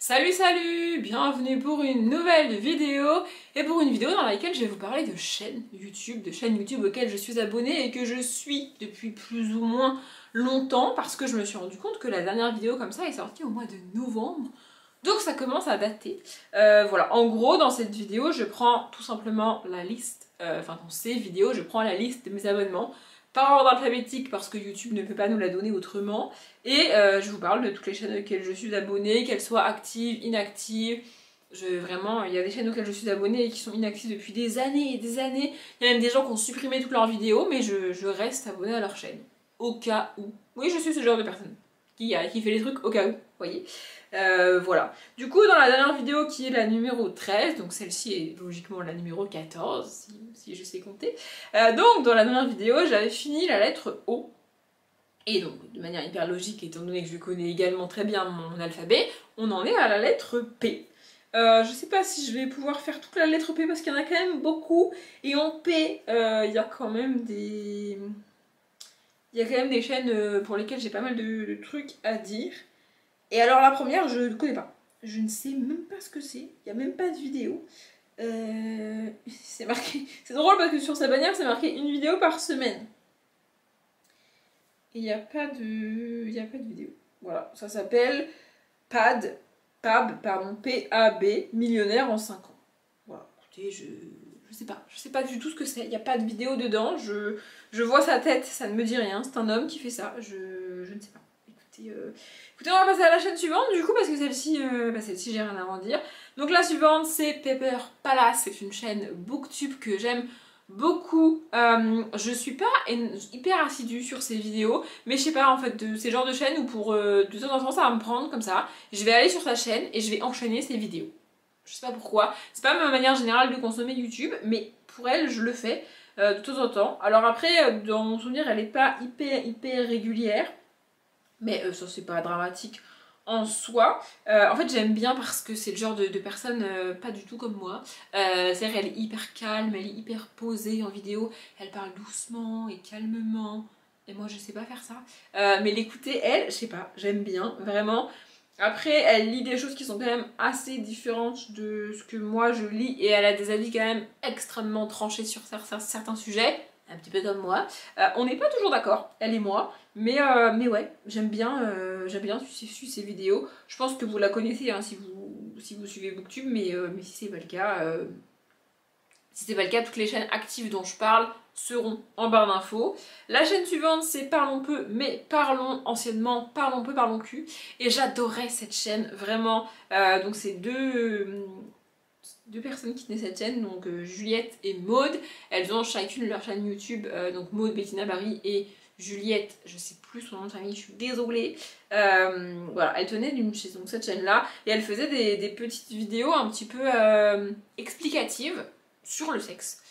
Salut, bienvenue pour une nouvelle vidéo et pour une vidéo dans laquelle je vais vous parler de chaînes YouTube auxquelles je suis abonnée et que je suis depuis plus ou moins longtemps parce que je me suis rendu compte que la dernière vidéo comme ça est sortie au mois de novembre, donc ça commence à dater. Voilà, en gros dans cette vidéo je prends tout simplement la liste, dans ces vidéos je prends la liste de mes abonnements par ordre alphabétique parce que YouTube ne peut pas nous la donner autrement. Et je vous parle de toutes les chaînes auxquelles je suis abonnée, qu'elles soient actives, inactives. Vraiment, il y a des chaînes auxquelles je suis abonnée et qui sont inactives depuis des années et des années. Il y a même des gens qui ont supprimé toutes leurs vidéos, mais je reste abonnée à leur chaîne. Au cas où. Oui, je suis ce genre de personne qui fait les trucs au cas où, vous voyez. Voilà. Du coup, dans la dernière vidéo qui est la numéro 13, donc celle-ci est logiquement la numéro 14, si je sais compter. Donc, dans la dernière vidéo, j'avais fini la lettre O. Et donc, de manière hyper logique, étant donné que je connais également très bien mon alphabet, on en est à la lettre P. Je sais pas si je vais pouvoir faire toute la lettre P parce qu'il y en a quand même beaucoup. Et en P, il y a quand même des... Il y a quand même des chaînes pour lesquelles j'ai pas mal de trucs à dire. Et alors la première, je ne connais pas. Je ne sais même pas ce que c'est. Il n'y a même pas de vidéo. C'est marqué... C'est drôle parce que sur sa bannière, c'est marqué une vidéo par semaine. Et il n'y a pas de vidéo. Voilà, ça s'appelle PAB, P-A-B, millionnaire en 5 ans. Voilà, écoutez, je sais pas du tout ce que c'est. Il n'y a pas de vidéo dedans. Je vois sa tête, ça ne me dit rien. C'est un homme qui fait ça. Je ne sais pas. Écoutez, on va passer à la chaîne suivante du coup parce que celle-ci, j'ai rien à en dire. Donc la suivante c'est Pepper Palace, c'est une chaîne booktube que j'aime beaucoup. Je suis pas hyper assidue sur ces vidéos, mais je sais pas en fait, c'est le genre de chaîne où pour de temps en temps ça va me prendre comme ça. Je vais aller sur sa chaîne et je vais enchaîner ses vidéos. Je sais pas pourquoi, c'est pas ma manière générale de consommer YouTube, mais pour elle je le fais de temps en temps. Alors après, dans mon souvenir elle est pas hyper régulière. Mais ça c'est pas dramatique en soi. En fait j'aime bien parce que c'est le genre de personne pas du tout comme moi. C'est-à-dire elle est hyper calme, elle est hyper posée en vidéo. Elle parle doucement et calmement. Et moi je sais pas faire ça. Mais l'écouter elle, je sais pas, j'aime bien vraiment. Après elle lit des choses qui sont quand même assez différentes de ce que moi je lis. Et elle a des avis quand même extrêmement tranchés sur certains sujets. Un petit peu comme moi. On n'est pas toujours d'accord, elle et moi. Mais ouais, j'aime bien suivre ses vidéos. Je pense que vous la connaissez hein, si vous suivez Booktube, mais si c'est pas le cas, toutes les chaînes actives dont je parle seront en barre d'infos. La chaîne suivante c'est Parlons peu, mais parlons anciennement, parlons peu, parlons cul. Et j'adorais cette chaîne, vraiment. Donc c'est deux personnes qui tenaient cette chaîne, donc Juliette et Maude. Elles ont chacune leur chaîne YouTube, donc Maude, Bettina Barry et Juliette, je sais plus son nom de famille, je suis désolée. Voilà, elle tenait donc cette chaîne là et elle faisait des petites vidéos un petit peu explicatives sur le sexe.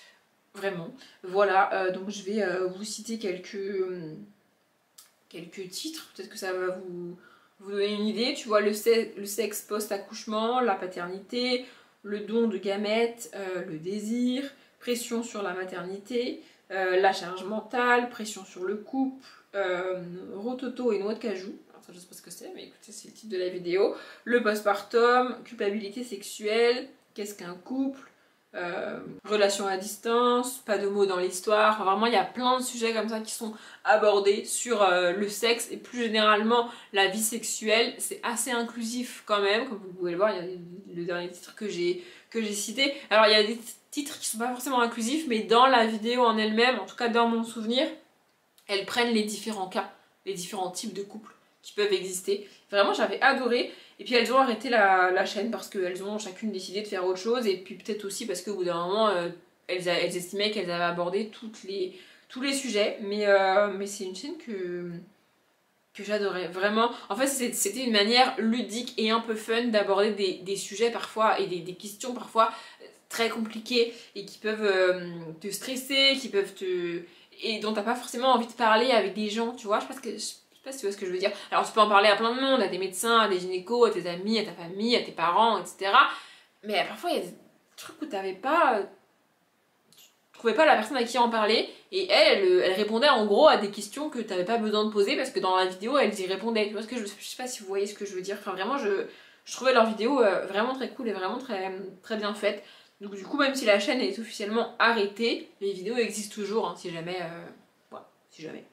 Vraiment. Voilà, donc je vais vous citer quelques titres, peut-être que ça va vous donner une idée. Tu vois, le sexe post-accouchement, la paternité, le don de gamètes, le désir, pression sur la maternité, la charge mentale, pression sur le couple, rototo et noix de cajou. Alors ça je sais pas ce que c'est, mais écoutez c'est le titre de la vidéo. Le postpartum, culpabilité sexuelle, qu'est-ce qu'un couple, relation à distance, pas de mots dans l'histoire. Enfin, vraiment il y a plein de sujets comme ça qui sont abordés sur le sexe et plus généralement la vie sexuelle. C'est assez inclusif quand même, comme vous pouvez le voir. Il y a le dernier titre que j'ai cité. Alors il y a des titres qui sont pas forcément inclusifs, mais dans la vidéo en elle-même, en tout cas dans mon souvenir, elles prennent les différents cas, les différents types de couples qui peuvent exister. Vraiment j'avais adoré. Et puis elles ont arrêté la chaîne parce qu'elles ont chacune décidé de faire autre chose. Et puis peut-être aussi parce qu'au bout d'un moment, elles estimaient qu'elles avaient abordé tous les sujets. Mais c'est une chaîne que j'adorais, vraiment. En fait c'était une manière ludique et un peu fun d'aborder des sujets parfois et des questions parfois très compliquées et qui peuvent te stresser, et dont t'as pas forcément envie de parler avec des gens, tu vois. Je sais pas si tu vois ce que je veux dire. Alors tu peux en parler à plein de monde, à des médecins, à des gynécos, à tes amis, à ta famille, à tes parents, etc. Mais parfois il y a des trucs où tu trouvais pas la personne à qui en parler, et elle répondait en gros à des questions que t'avais pas besoin de poser parce que dans la vidéo elles y répondaient. Tu vois ce que je sais pas si vous voyez ce que je veux dire. Enfin vraiment je Je trouvais leurs vidéos vraiment très cool et vraiment très bien faites. Donc du coup, même si la chaîne est officiellement arrêtée, les vidéos existent toujours, hein, si jamais... voilà, si jamais.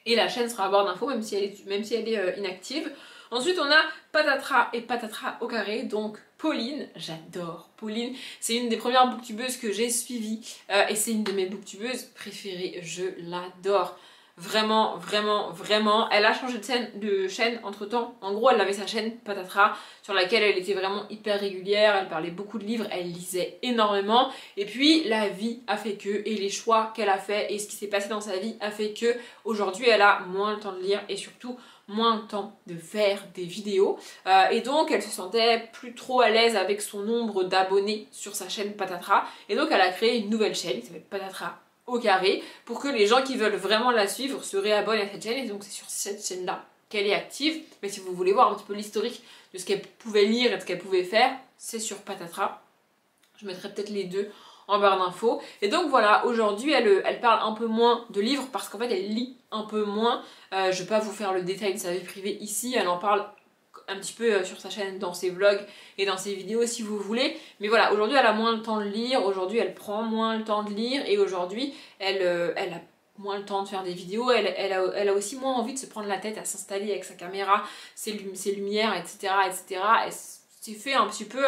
Et la chaîne sera à barre d'infos, même si elle est inactive. Ensuite, on a Patatras et Patatras au carré, donc Pauline, j'adore Pauline, c'est une des premières booktubeuses que j'ai suivies et c'est une de mes booktubeuses préférées, je l'adore. Vraiment, vraiment, vraiment. Elle a changé de chaîne entre temps. En gros, elle avait sa chaîne Patatras sur laquelle elle était vraiment hyper régulière. Elle parlait beaucoup de livres, elle lisait énormément. Et puis, la vie a fait que, et les choix qu'elle a fait et ce qui s'est passé dans sa vie a fait que aujourd'hui, elle a moins le temps de lire et surtout moins le temps de faire des vidéos. Et donc, elle se sentait plus trop à l'aise avec son nombre d'abonnés sur sa chaîne Patatras. Et donc, elle a créé une nouvelle chaîne qui s'appelle Patatras au carré pour que les gens qui veulent vraiment la suivre se réabonnent à cette chaîne. Et donc c'est sur cette chaîne là qu'elle est active, mais si vous voulez voir un petit peu l'historique de ce qu'elle pouvait lire et de ce qu'elle pouvait faire, c'est sur Patatras. Je mettrai peut-être les deux en barre d'infos. Et donc voilà, aujourd'hui elle parle un peu moins de livres parce qu'en fait elle lit un peu moins. Je vais pas vous faire le détail de sa vie privée ici, elle en parle un petit peu sur sa chaîne, dans ses vlogs et dans ses vidéos si vous voulez. Mais voilà, aujourd'hui elle a moins le temps de lire, aujourd'hui elle prend moins le temps de lire et aujourd'hui elle a moins le temps de faire des vidéos, elle a aussi moins envie de se prendre la tête à s'installer avec sa caméra, ses lumières, etc. etc. Elle s'est fait un petit peu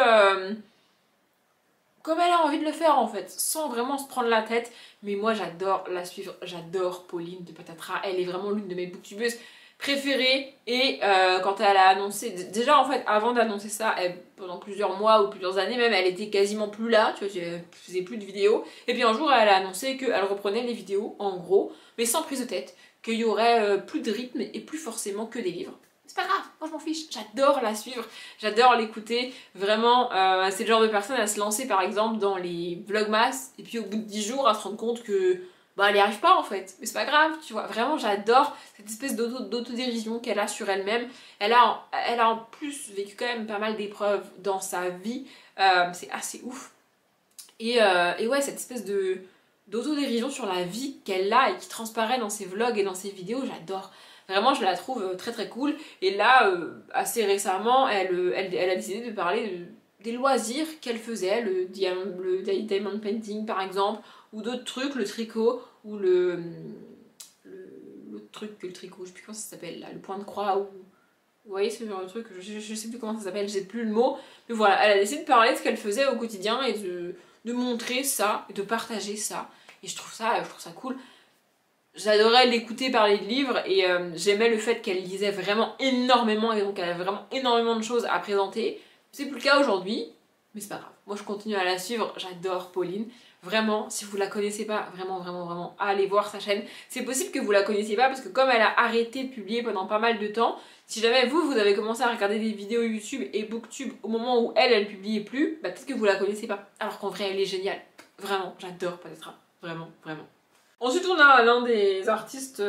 comme elle a envie de le faire en fait, sans vraiment se prendre la tête. Mais moi j'adore la suivre, j'adore Pauline de Patatras, elle est vraiment l'une de mes booktubeuses préférée. Et quand elle a annoncé, déjà en fait avant d'annoncer ça, pendant plusieurs mois ou plusieurs années même, elle était quasiment plus là, tu vois, elle faisait plus de vidéos. Et puis un jour elle a annoncé qu'elle reprenait les vidéos en gros, mais sans prise de tête, qu'il y aurait plus de rythme et plus forcément que des livres. C'est pas grave, moi je m'en fiche, j'adore la suivre, j'adore l'écouter, vraiment, c'est le genre de personne à se lancer par exemple dans les vlogmas et puis au bout de 10 jours à se rendre compte que bah elle n'y arrive pas en fait, mais c'est pas grave, tu vois, vraiment j'adore cette espèce d'autodérision qu'elle a sur elle-même. Elle a en plus vécu quand même pas mal d'épreuves dans sa vie, c'est assez ouf. Et ouais, cette espèce d'autodérision sur la vie qu'elle a et qui transparaît dans ses vlogs et dans ses vidéos, j'adore. Vraiment, je la trouve très très cool. Et là, assez récemment, elle a décidé de parler des loisirs qu'elle faisait, le diamond painting par exemple, ou d'autres trucs, le tricot, ou l'autre truc que le tricot, je sais plus comment ça s'appelle là, le point de croix, ou... Vous voyez ce genre de truc, je sais plus comment ça s'appelle, j'ai plus le mot. Mais voilà, elle a décidé de parler de ce qu'elle faisait au quotidien et de montrer ça, et de partager ça. Et je trouve ça cool. J'adorais l'écouter parler de livres et j'aimais le fait qu'elle lisait vraiment énormément et donc elle avait vraiment énormément de choses à présenter. C'est plus le cas aujourd'hui, mais c'est pas grave. Moi je continue à la suivre, j'adore Pauline. Vraiment, si vous la connaissez pas, vraiment, vraiment, vraiment, allez voir sa chaîne. C'est possible que vous la connaissiez pas parce que comme elle a arrêté de publier pendant pas mal de temps, si jamais vous avez commencé à regarder des vidéos YouTube et Booktube au moment où elle publiait plus, bah peut-être que vous la connaissez pas. Alors qu'en vrai elle est géniale. Vraiment, j'adore Patatras. Vraiment, vraiment. Ensuite, on a l'un des artistes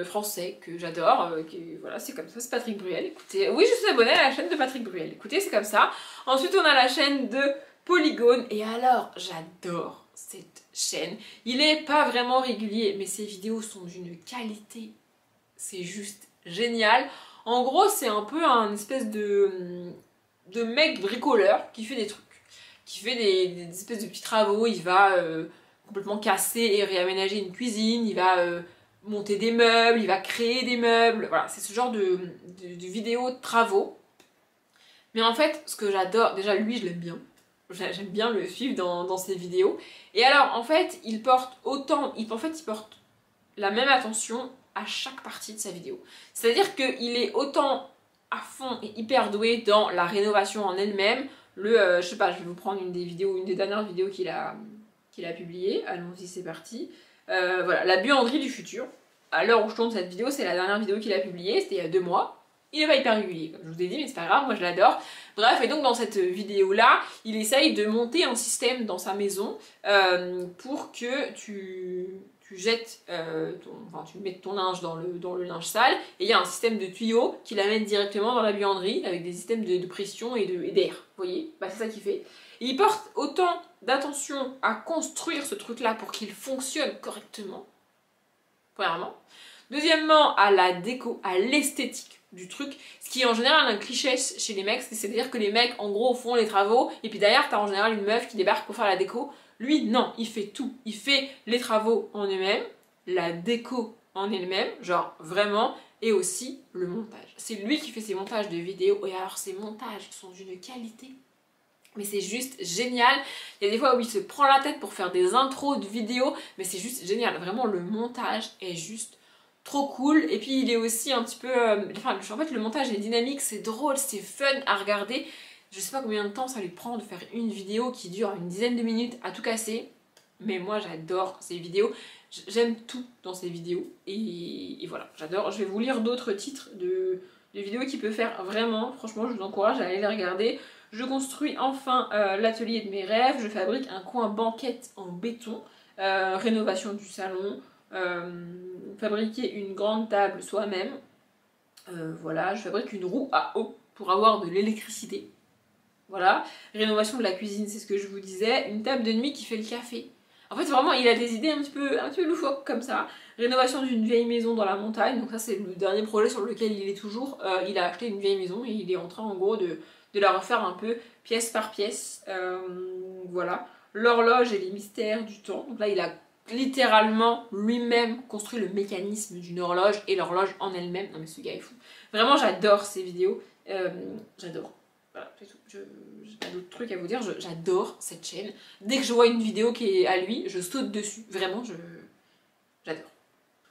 français que j'adore, voilà, c'est comme ça, c'est Patrick Bruel. Écoutez, oui, je suis abonnée à la chaîne de Patrick Bruel. Écoutez, c'est comme ça. Ensuite, on a la chaîne de Polygone. Et alors, j'adore cette chaîne. Il est pas vraiment régulier, mais ses vidéos sont d'une qualité. C'est juste génial. En gros, c'est un peu un espèce de mec bricoleur qui fait des trucs. Qui fait des espèces de petits travaux. Il va... complètement casser et réaménager une cuisine, il va monter des meubles, il va créer des meubles, voilà, c'est ce genre de vidéos de travaux. Mais en fait, ce que j'adore, déjà lui je l'aime bien, j'aime bien le suivre dans ses vidéos, et alors en fait, il porte la même attention à chaque partie de sa vidéo. C'est-à-dire qu'il est autant à fond et hyper doué dans la rénovation en elle-même, je sais pas, je vais vous prendre une des dernières vidéos qu'il a publié, allons-y c'est parti. Voilà, la buanderie du futur. À l'heure où je tourne cette vidéo, c'est la dernière vidéo qu'il a publiée, c'était il y a 2 mois. Il est pas hyper régulier, comme je vous ai dit, mais c'est pas grave, moi je l'adore. Bref, et donc dans cette vidéo-là, il essaye de monter un système dans sa maison pour que tu jettes, tu mettes ton linge dans le linge sale, et il y a un système de tuyaux qui l'amène directement dans la buanderie avec des systèmes de pression et d'air. Vous voyez, bah, c'est ça qu'il fait. Et il porte autant d'attention à construire ce truc-là pour qu'il fonctionne correctement, premièrement. Deuxièmement, à la déco, à l'esthétique du truc, ce qui est en général un cliché chez les mecs, c'est-à-dire que les mecs en gros font les travaux et puis derrière t'as en général une meuf qui débarque pour faire la déco. Lui non, il fait tout, il fait les travaux en eux-mêmes, la déco en elle-même, genre vraiment, et aussi le montage. C'est lui qui fait ses montages de vidéos et alors ces montages sont d'une qualité, mais c'est juste génial. Il y a des fois où il se prend la tête pour faire des intros de vidéos, mais c'est juste génial, vraiment le montage est juste trop cool. Et puis il est aussi un petit peu... en fait le montage est dynamique, c'est drôle, c'est fun à regarder. Je sais pas combien de temps ça lui prend de faire une vidéo qui dure une dizaine de minutes à tout casser. Mais moi j'adore ces vidéos, j'aime tout dans ces vidéos. Et voilà, j'adore. Je vais vous lire d'autres titres de vidéos qu'il peut faire vraiment. Franchement je vous encourage à aller les regarder. Je construis enfin l'atelier de mes rêves, je fabrique un coin banquette en béton, rénovation du salon, fabriquer une grande table soi-même, voilà, je fabrique une roue à eau pour avoir de l'électricité, voilà, rénovation de la cuisine, c'est ce que je vous disais, une table de nuit qui fait le café. En fait vraiment il a des idées un petit peu loufoques comme ça. Rénovation d'une vieille maison dans la montagne, donc ça c'est le dernier projet sur lequel il est toujours. Il a acheté une vieille maison et il est en train en gros de la refaire un peu pièce par pièce, voilà. L'horloge et les mystères du temps, donc là il a littéralement lui-même construit le mécanisme d'une horloge et l'horloge en elle-même. Non mais ce gars est fou. Vraiment j'adore ces vidéos, j'adore. Voilà, c'est tout. J'ai pas d'autres trucs à vous dire, j'adore cette chaîne. Dès que je vois une vidéo qui est à lui, je saute dessus. Vraiment, j'adore.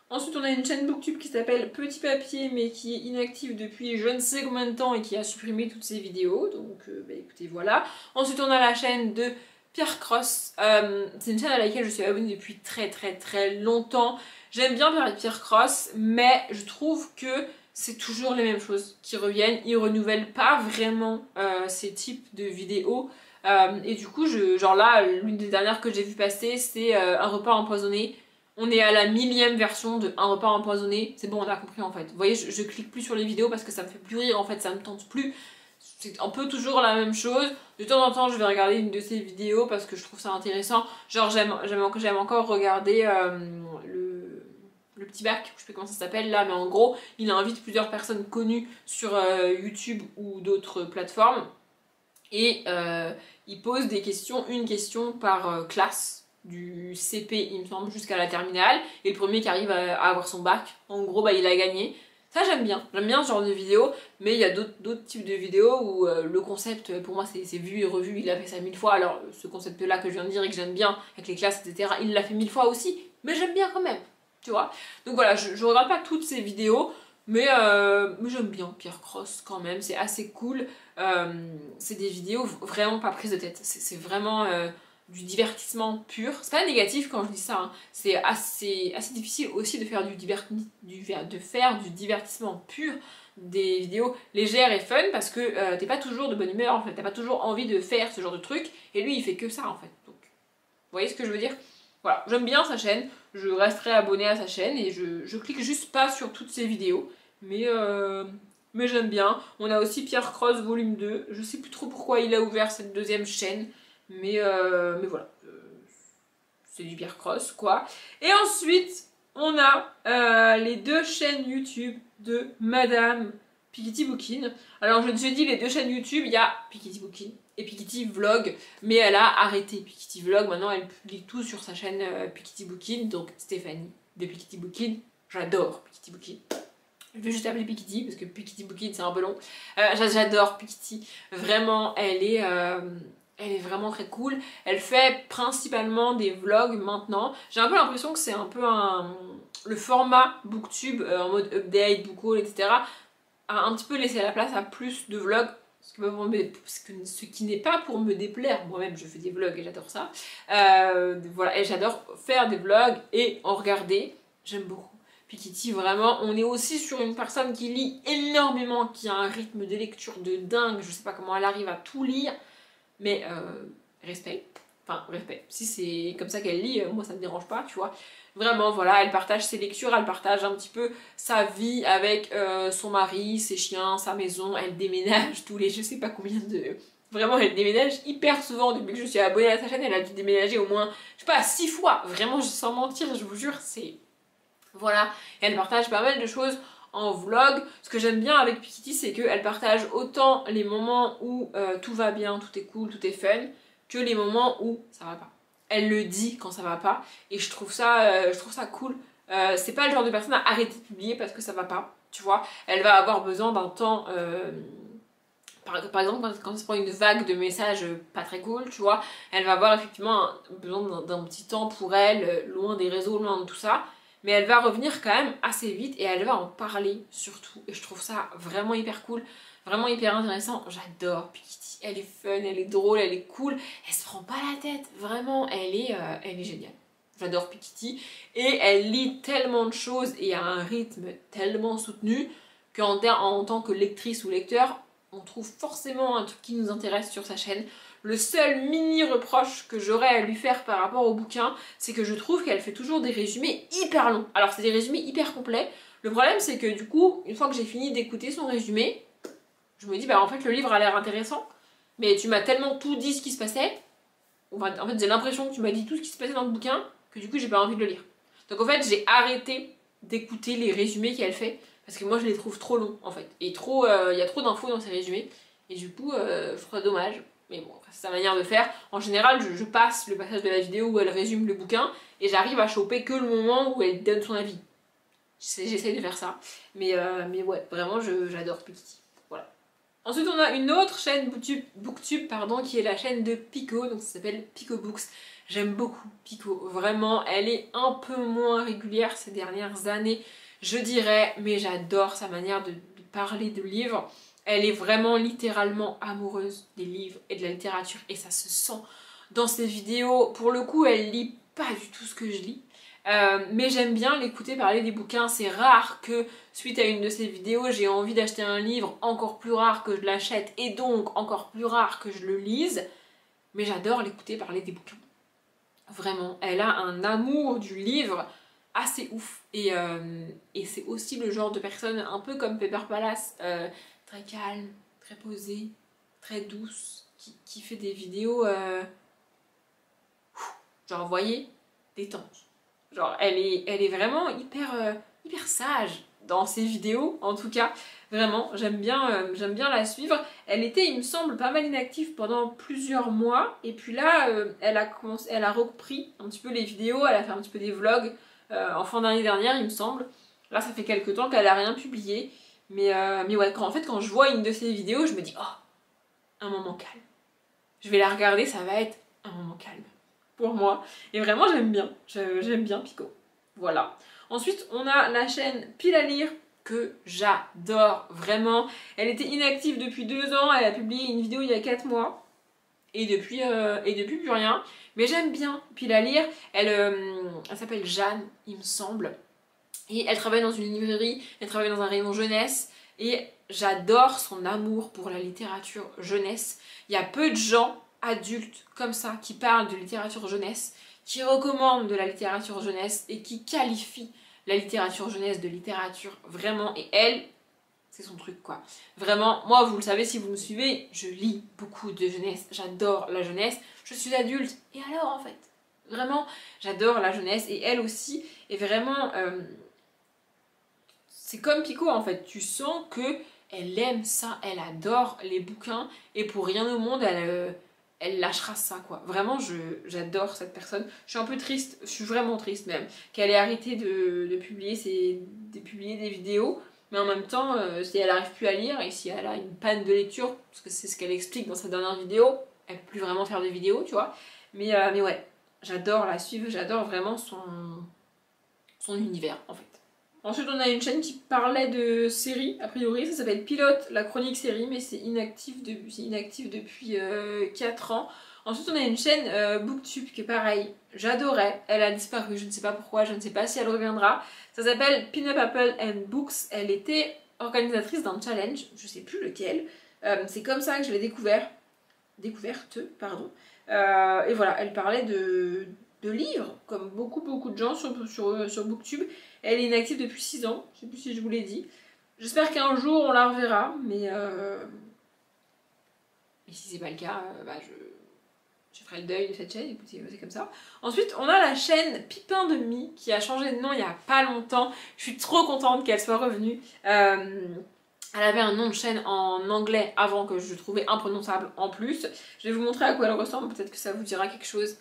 Ensuite, on a une chaîne Booktube qui s'appelle Petit Papier, mais qui est inactive depuis je ne sais combien de temps et qui a supprimé toutes ses vidéos. Donc, bah, écoutez, voilà. Ensuite, on a la chaîne de Pierre Cross. C'est une chaîne à laquelle je suis abonnée depuis très longtemps. J'aime bien Pierre Cross, mais je trouve que c'est toujours les mêmes choses qui reviennent. Il renouvelle pas vraiment ces types de vidéos. Et du coup, genre là, l'une des dernières que j'ai vu passer, c'est un repas empoisonné. On est à la 1000e version de un repas empoisonné. C'est bon, on a compris en fait. Vous voyez, je clique plus sur les vidéos parce que ça me fait plus rire en fait, ça me tente plus. C'est un peu toujours la même chose. De temps en temps, je vais regarder une de ces vidéos parce que je trouve ça intéressant. Genre, j'aime encore regarder le petit bac, je sais pas comment ça s'appelle là, mais en gros, il invite plusieurs personnes connues sur YouTube ou d'autres plateformes. Et il pose des questions, une question par classe, du CP, il me semble, jusqu'à la terminale. Et le premier qui arrive à avoir son bac, en gros, bah, il a gagné. Ça j'aime bien ce genre de vidéo, mais il y a d'autres types de vidéos où le concept pour moi c'est vu et revu, il a fait ça 1000 fois, alors ce concept là que je viens de dire et que j'aime bien avec les classes etc, il l'a fait 1000 fois aussi, mais j'aime bien quand même, tu vois. Donc voilà, je regarde pas toutes ces vidéos, mais j'aime bien Pierre Cross quand même, c'est assez cool, c'est des vidéos vraiment pas prises de tête, c'est vraiment... du divertissement pur. C'est pas négatif quand je dis ça, hein. C'est assez difficile aussi de faire du divertissement pur, des vidéos légères et fun, parce que t'es pas toujours de bonne humeur en fait, t'as pas toujours envie de faire ce genre de truc, et lui il fait que ça en fait. Donc, vous voyez ce que je veux dire? Voilà, j'aime bien sa chaîne, je resterai abonnée à sa chaîne, et je clique juste pas sur toutes ses vidéos, mais j'aime bien. On a aussi Pierre Cross volume 2, je sais plus trop pourquoi il a ouvert cette deuxième chaîne, mais voilà, c'est du Pierre Cross quoi. Et ensuite on a les deux chaînes YouTube de Madame Piketty Bookin. Alors je dis les deux chaînes YouTube, il y a Piketty Bookin et Piketty Vlog, mais elle a arrêté Piketty Vlog, maintenant elle publie tout sur sa chaîne Piketty Bookin, donc Stéphanie de Piketty Bookin. J'adore Piketty Bookin. Je vais juste appeler Piketty parce que Piketty Bookin c'est un peu long. J'adore Piketty, vraiment elle est vraiment très cool. Elle fait principalement des vlogs maintenant. J'ai un peu l'impression que c'est un peu le format Booktube en mode update, book haul, etc. a un petit peu laissé la place à plus de vlogs. Ce qui n'est pas pour me déplaire. Moi-même je fais des vlogs et j'adore ça. Voilà, et j'adore faire des vlogs et en regarder. J'aime beaucoup. Piketty, vraiment, on est aussi sur une personne qui lit énormément, qui a un rythme de lecture de dingue. Je sais pas comment elle arrive à tout lire. Mais respect, enfin respect, si c'est comme ça qu'elle lit, moi ça me dérange pas, tu vois. Vraiment voilà, elle partage ses lectures, elle partage un petit peu sa vie avec son mari, ses chiens, sa maison, elle déménage tous les je sais pas combien de... Vraiment elle déménage hyper souvent depuis que je suis abonnée à sa chaîne, elle a dû déménager au moins, je sais pas, 6 fois, vraiment sans mentir, je vous jure, c'est... Voilà, et elle partage pas mal de choses en vlog. Ce que j'aime bien avec Piketty, c'est qu'elle partage autant les moments où tout va bien, tout est cool, tout est fun, que les moments où ça va pas. Elle le dit quand ça va pas, et je trouve ça cool. C'est pas le genre de personne à arrêter de publier parce que ça va pas, tu vois. Elle va avoir besoin d'un temps... par exemple, quand elle se prend une vague de messages pas très cool, tu vois, elle va avoir effectivement besoin d'un petit temps pour elle, loin des réseaux, loin de tout ça. Mais elle va revenir quand même assez vite et elle va en parler surtout. Et je trouve ça vraiment hyper cool, vraiment hyper intéressant. J'adore Piketty, elle est fun, elle est drôle, elle est cool, elle se prend pas la tête, vraiment, elle est géniale. J'adore Piketty et elle lit tellement de choses et à un rythme tellement soutenu qu'en tant que lectrice ou lecteur, on trouve forcément un truc qui nous intéresse sur sa chaîne. Le seul mini reproche que j'aurais à lui faire par rapport au bouquin, c'est que je trouve qu'elle fait toujours des résumés hyper longs. Alors c'est des résumés hyper complets. Le problème c'est que du coup, une fois que j'ai fini d'écouter son résumé, je me dis bah en fait le livre a l'air intéressant, mais tu m'as tellement tout dit ce qui se passait, en fait j'ai l'impression que tu m'as dit tout ce qui se passait dans le bouquin, que du coup j'ai pas envie de le lire. Donc en fait j'ai arrêté d'écouter les résumés qu'elle fait, parce que moi je les trouve trop longs en fait, et trop, y a trop d'infos dans ces résumés, et du coup je trouve ça dommage. Mais bon, c'est sa manière de faire. En général, je passe le passage de la vidéo où elle résume le bouquin et j'arrive à choper que le moment où elle donne son avis. J'essaye de faire ça. Mais ouais, vraiment, j'adore Piketty. Voilà. Ensuite, on a une autre chaîne Booktube, pardon, qui est la chaîne de Pico, donc ça s'appelle Pico Books. J'aime beaucoup Pico, vraiment. Elle est un peu moins régulière ces dernières années, je dirais, mais j'adore sa manière de parler de livres. Elle est vraiment littéralement amoureuse des livres et de la littérature et ça se sent dans ses vidéos. Pour le coup, elle lit pas du tout ce que je lis. Mais j'aime bien l'écouter parler des bouquins. C'est rare que, suite à une de ses vidéos, j'ai envie d'acheter un livre, encore plus rare que je l'achète et donc encore plus rare que je le lise. Mais j'adore l'écouter parler des bouquins. Vraiment, elle a un amour du livre assez ouf. Et c'est aussi le genre de personne, un peu comme Pepper Palace, très calme, très posée, très douce, qui fait des vidéos genre, vous voyez, détente. Genre, elle est vraiment hyper sage dans ses vidéos, en tout cas. Vraiment, j'aime bien la suivre. Elle était, il me semble, pas mal inactive pendant plusieurs mois. Et puis là, elle a repris un petit peu les vidéos, elle a fait un petit peu des vlogs en fin d'année dernière, il me semble. Là, ça fait quelques temps qu'elle a rien publié. Mais ouais, en fait, quand je vois une de ses vidéos, je me dis, oh, un moment calme. Je vais la regarder, ça va être un moment calme pour moi. Et vraiment, j'aime bien Pico. Voilà. Ensuite, on a la chaîne Pile à lire que j'adore vraiment. Elle était inactive depuis 2 ans, elle a publié une vidéo il y a 4 mois. Et depuis plus rien. Mais j'aime bien Pile à lire. Elle s'appelle Jeanne, il me semble. Et elle travaille dans une librairie, elle travaille dans un rayon jeunesse. Et j'adore son amour pour la littérature jeunesse. Il y a peu de gens adultes comme ça qui parlent de littérature jeunesse, qui recommandent de la littérature jeunesse et qui qualifient la littérature jeunesse de littérature vraiment. Et elle, c'est son truc quoi. Vraiment, moi vous le savez si vous me suivez, je lis beaucoup de jeunesse, j'adore la jeunesse, je suis adulte. Et alors en fait, vraiment, j'adore la jeunesse et elle aussi est vraiment... c'est comme Pico en fait, tu sens que elle aime ça, elle adore les bouquins et pour rien au monde elle lâchera ça quoi. Vraiment j'adore cette personne. Je suis un peu triste, je suis vraiment triste même, qu'elle ait arrêté de publier des vidéos. Mais en même temps, si elle n'arrive plus à lire et si elle a une panne de lecture, parce que c'est ce qu'elle explique dans sa dernière vidéo, elle peut plus vraiment faire de vidéos, tu vois. Mais ouais, j'adore la suivre, j'adore vraiment son univers en fait. Ensuite, on a une chaîne qui parlait de séries, a priori, ça s'appelle Pilote, la chronique série, mais c'est inactif depuis 4 ans. Ensuite, on a une chaîne Booktube qui est pareil, j'adorais, elle a disparu, je ne sais pas pourquoi, je ne sais pas si elle reviendra. Ça s'appelle Pinup Apple and Books, elle était organisatrice d'un challenge, je sais plus lequel. C'est comme ça que je l'ai découverte, pardon. Et voilà, elle parlait de livres, comme beaucoup de gens sur Booktube. Elle est inactive depuis 6 ans, je sais plus si je vous l'ai dit. J'espère qu'un jour on la reverra, mais si c'est pas le cas, je ferai le deuil de cette chaîne, écoutez, c'est comme ça. Ensuite, on a la chaîne Pipin de Mie qui a changé de nom il y a pas longtemps. Je suis trop contente qu'elle soit revenue. Elle avait un nom de chaîne en anglais avant que je trouvais imprononçable en plus. Je vais vous montrer à quoi elle ressemble, peut-être que ça vous dira quelque chose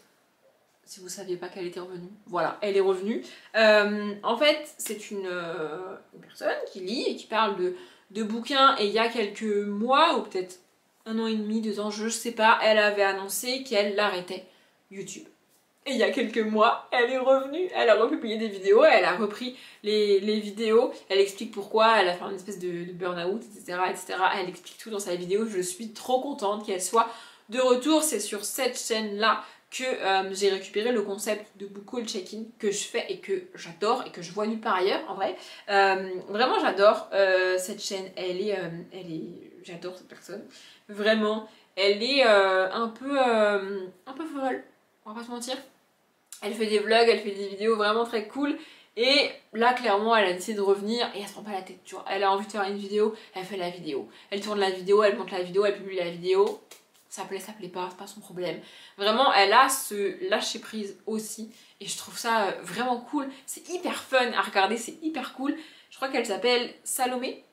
si vous saviez pas qu'elle était revenue. Voilà, elle est revenue. En fait, c'est une personne qui lit et qui parle de bouquins, et il y a quelques mois, ou peut-être 1 an et demi, 2 ans, je sais pas, elle avait annoncé qu'elle arrêtait YouTube. Et il y a quelques mois, elle est revenue, elle a republié des vidéos, elle a repris les vidéos, elle explique pourquoi, elle a fait une espèce de burn-out, etc., etc. Elle explique tout dans sa vidéo, je suis trop contente qu'elle soit de retour. C'est sur cette chaîne-là que j'ai récupéré le concept de book haul check-in que je fais et que j'adore et que je vois nulle part ailleurs en vrai. Vraiment j'adore cette chaîne, j'adore cette personne, vraiment, elle est un peu folle, on va pas se mentir. Elle fait des vlogs, elle fait des vidéos vraiment très cool. Et là, clairement, elle a décidé de revenir et elle se prend pas la tête, tu vois. Elle a envie de faire une vidéo, elle fait la vidéo. Elle tourne la vidéo, elle monte la vidéo, elle publie la vidéo. Ça plaît pas, c'est pas son problème. Vraiment, elle a ce lâcher prise aussi. Et je trouve ça vraiment cool. C'est hyper fun à regarder, c'est hyper cool. Je crois qu'elle s'appelle Salomé.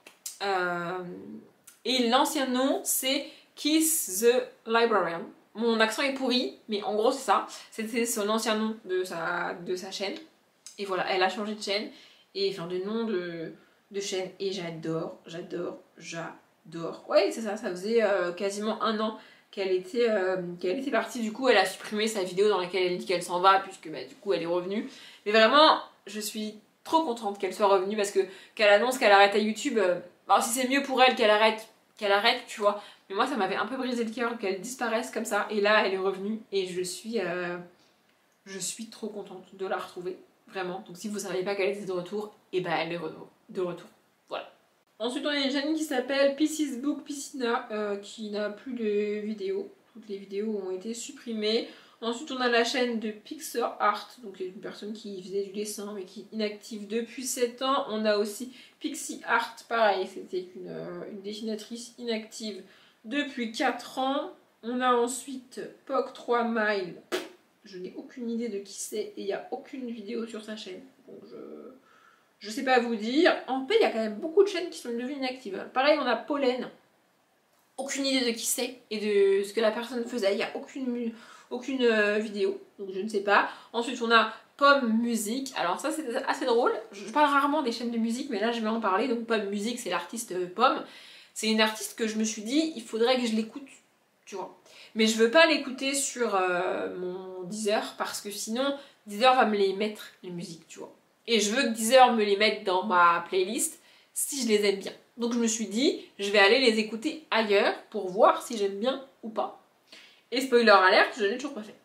Et l'ancien nom, c'est Kiss the Librarian. Mon accent est pourri, mais en gros c'est ça. C'était son ancien nom de sa chaîne. Et voilà, elle a changé de chaîne, et enfin de nom de chaîne. Et j'adore. Ouais, c'est ça, ça faisait quasiment 1 an qu'elle était partie. Du coup, elle a supprimé sa vidéo dans laquelle elle dit qu'elle s'en va, puisque bah, du coup elle est revenue. Mais vraiment, je suis trop contente qu'elle soit revenue, parce que qu'elle annonce qu'elle arrête à YouTube. Alors si c'est mieux pour elle qu'elle arrête, tu vois. Mais moi ça m'avait un peu brisé le cœur qu'elle disparaisse comme ça, et là elle est revenue et je suis trop contente de la retrouver, vraiment. Donc si vous savez pas qu'elle était de retour, et ben elle est de retour, voilà. Ensuite on a une chaîne qui s'appelle Pisces Book Piscina, qui n'a plus de vidéos, toutes les vidéos ont été supprimées. Ensuite on a la chaîne de Pixar Art, donc une personne qui faisait du dessin mais qui est inactive depuis 7 ans. On a aussi Pixie Art, pareil, c'était une dessinatrice inactive depuis 4 ans. On a ensuite Poc 3 Mile, je n'ai aucune idée de qui c'est et il n'y a aucune vidéo sur sa chaîne. Donc je sais pas vous dire. En fait, il y a quand même beaucoup de chaînes qui sont devenues inactives. Pareil, on a Pollen, aucune idée de qui c'est et de ce que la personne faisait. Il n'y a aucune vidéo, donc je ne sais pas. Ensuite, on a Pomme Musique. Alors ça, c'est assez drôle. Je parle rarement des chaînes de musique, mais là, je vais en parler. Donc Pomme Musique, c'est l'artiste Pomme. C'est une artiste que je me suis dit, il faudrait que je l'écoute, tu vois. Mais je veux pas l'écouter sur mon Deezer, parce que sinon, Deezer va me les mettre, les musiques, tu vois. Et je veux que Deezer me les mette dans ma playlist si je les aime bien. Donc je me suis dit, je vais aller les écouter ailleurs pour voir si j'aime bien ou pas. Et spoiler alerte, je n'ai toujours pas fait.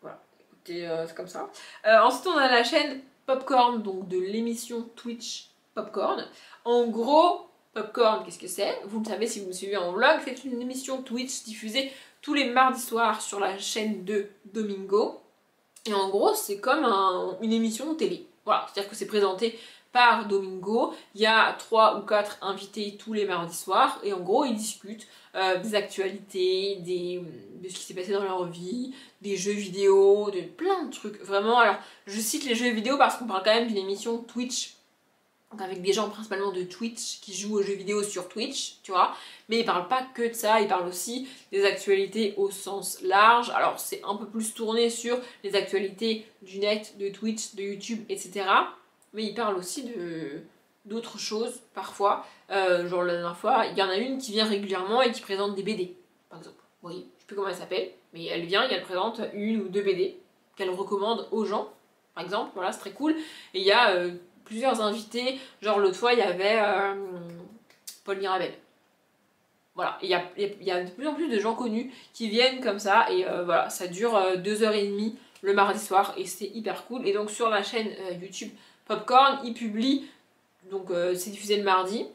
Voilà, écoutez, c'est comme ça. Ensuite, on a la chaîne Popcorn, donc de l'émission Twitch Popcorn. En gros, Popcorn, qu'est-ce que c'est? Vous le savez si vous me suivez en vlog, c'est une émission Twitch diffusée tous les mardis soirs sur la chaîne de Domingo. Et en gros, c'est comme une émission télé. Voilà, c'est-à-dire que c'est présenté par Domingo. Il y a 3 ou 4 invités tous les mardis soirs. Et en gros, ils discutent des actualités, de ce qui s'est passé dans leur vie, des jeux vidéo, de plein de trucs. Vraiment, alors, je cite les jeux vidéo parce qu'on parle quand même d'une émission Twitch, donc avec des gens principalement de Twitch qui jouent aux jeux vidéo sur Twitch, tu vois. Mais ils parlent pas que de ça, ils parlent aussi des actualités au sens large. Alors c'est un peu plus tourné sur les actualités du net, de Twitch, de YouTube, etc. Mais ils parlent aussi d'autres choses parfois. Genre la dernière fois, il y en a une qui vient régulièrement et qui présente des BD, par exemple. Oui, je sais plus comment elle s'appelle, mais elle vient et elle présente 1 ou 2 BD qu'elle recommande aux gens, par exemple. Voilà, c'est très cool. Et il y a plusieurs invités, genre l'autre fois il y avait Paul Mirabel. Voilà, il y a de plus en plus de gens connus qui viennent comme ça, et voilà, ça dure 2h30 le mardi soir et c'est hyper cool. Et donc sur la chaîne YouTube Popcorn, ils publient, donc c'est diffusé le mardi,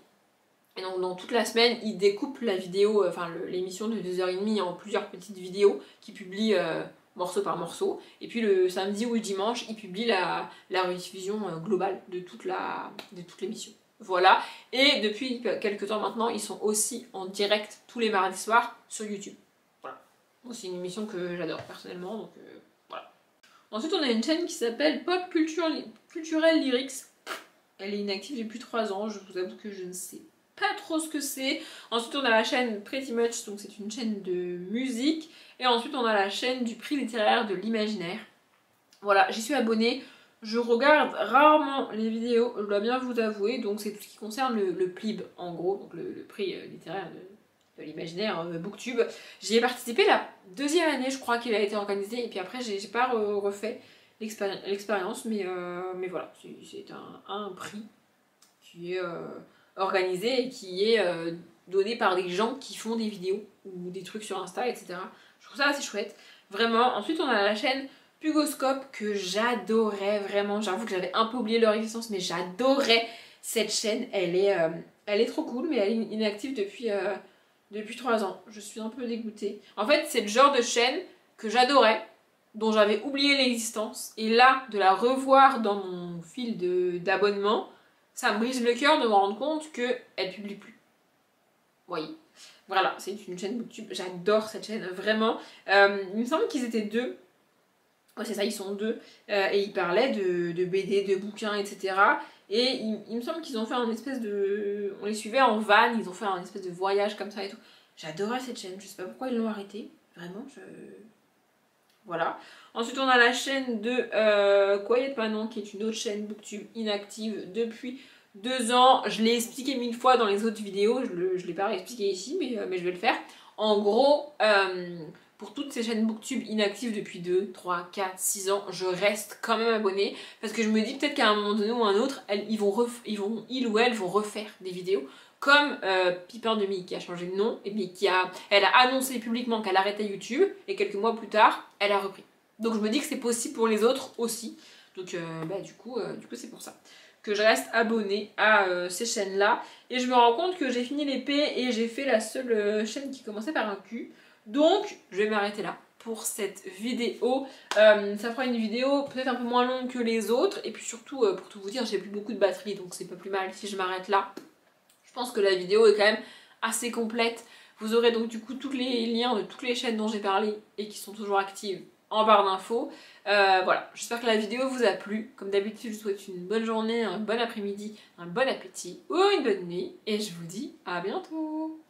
et donc dans toute la semaine ils découpent la vidéo, enfin l'émission de 2h30 en plusieurs petites vidéos qui publient morceau par morceau, et puis le samedi ou le dimanche ils publient la rediffusion globale de toute l'émission. Voilà, et depuis quelques temps maintenant ils sont aussi en direct tous les mardis soirs sur YouTube. Voilà. Bon, c'est une émission que j'adore personnellement, donc voilà. Ensuite, on a une chaîne qui s'appelle Pop Culturel Lyrics. Elle est inactive depuis 3 ans, je vous avoue que je ne sais pas trop ce que c'est. Ensuite, on a la chaîne Pretty Much, donc c'est une chaîne de musique. Et ensuite, on a la chaîne du prix littéraire de l'imaginaire. Voilà, j'y suis abonnée. Je regarde rarement les vidéos, je dois bien vous avouer, donc c'est tout ce qui concerne le PLIB en gros, donc le prix littéraire de l'imaginaire Booktube. J'y ai participé la 2e année, je crois qu'il a été organisé, et puis après j'ai pas refait l'expérience, mais voilà, c'est un prix qui est organisé et qui est donné par des gens qui font des vidéos ou des trucs sur Insta, etc. Je trouve ça assez chouette, vraiment. Ensuite on a la chaîne Pugoscope que j'adorais vraiment, j'avoue que j'avais un peu oublié leur existence, mais j'adorais cette chaîne, elle est trop cool, mais elle est inactive depuis 3 ans. Je suis un peu dégoûtée. En fait, c'est le genre de chaîne que j'adorais, dont j'avais oublié l'existence, et là, de la revoir dans mon fil d'abonnement, ça me brise le cœur de me rendre compte qu'elle publie plus. Oui. Voilà, c'est une chaîne Booktube, j'adore cette chaîne, vraiment. Il me semble qu'ils étaient 2. Ouais, c'est ça, ils sont 2, et ils parlaient de BD, de bouquins, etc. Et il me semble qu'ils ont fait un espèce de... On les suivait en van, ils ont fait un espèce de voyage comme ça et tout. J'adorais cette chaîne, je sais pas pourquoi ils l'ont arrêtée, vraiment, voilà. Ensuite, on a la chaîne de Quiet Manon, qui est une autre chaîne Booktube inactive depuis 2 ans. Je l'ai expliqué 1000 fois dans les autres vidéos, je l'ai pas réexpliqué ici, mais je vais le faire. En gros... pour toutes ces chaînes Booktube inactives depuis 2, 3, 4, 6 ans, je reste quand même abonnée parce que je me dis peut-être qu'à un moment donné ou un autre, ils ou elles vont refaire des vidéos comme Piper Demi qui a changé de nom et puis elle a annoncé publiquement qu'elle arrêtait YouTube et quelques mois plus tard, elle a repris. Donc je me dis que c'est possible pour les autres aussi. Donc du coup c'est pour ça que je reste abonnée à ces chaînes-là. Et je me rends compte que j'ai fini l'épée et j'ai fait la seule chaîne qui commençait par un Q. Donc, je vais m'arrêter là pour cette vidéo. Ça fera une vidéo peut-être un peu moins longue que les autres. Et puis surtout, pour tout vous dire, j'ai plus beaucoup de batterie. Donc c'est pas plus mal si je m'arrête là. Je pense que la vidéo est quand même assez complète. Vous aurez donc du coup tous les liens de toutes les chaînes dont j'ai parlé et qui sont toujours actives en barre d'infos. Voilà, j'espère que la vidéo vous a plu. Comme d'habitude, je vous souhaite une bonne journée, un bon après-midi, un bon appétit ou une bonne nuit. Et je vous dis à bientôt.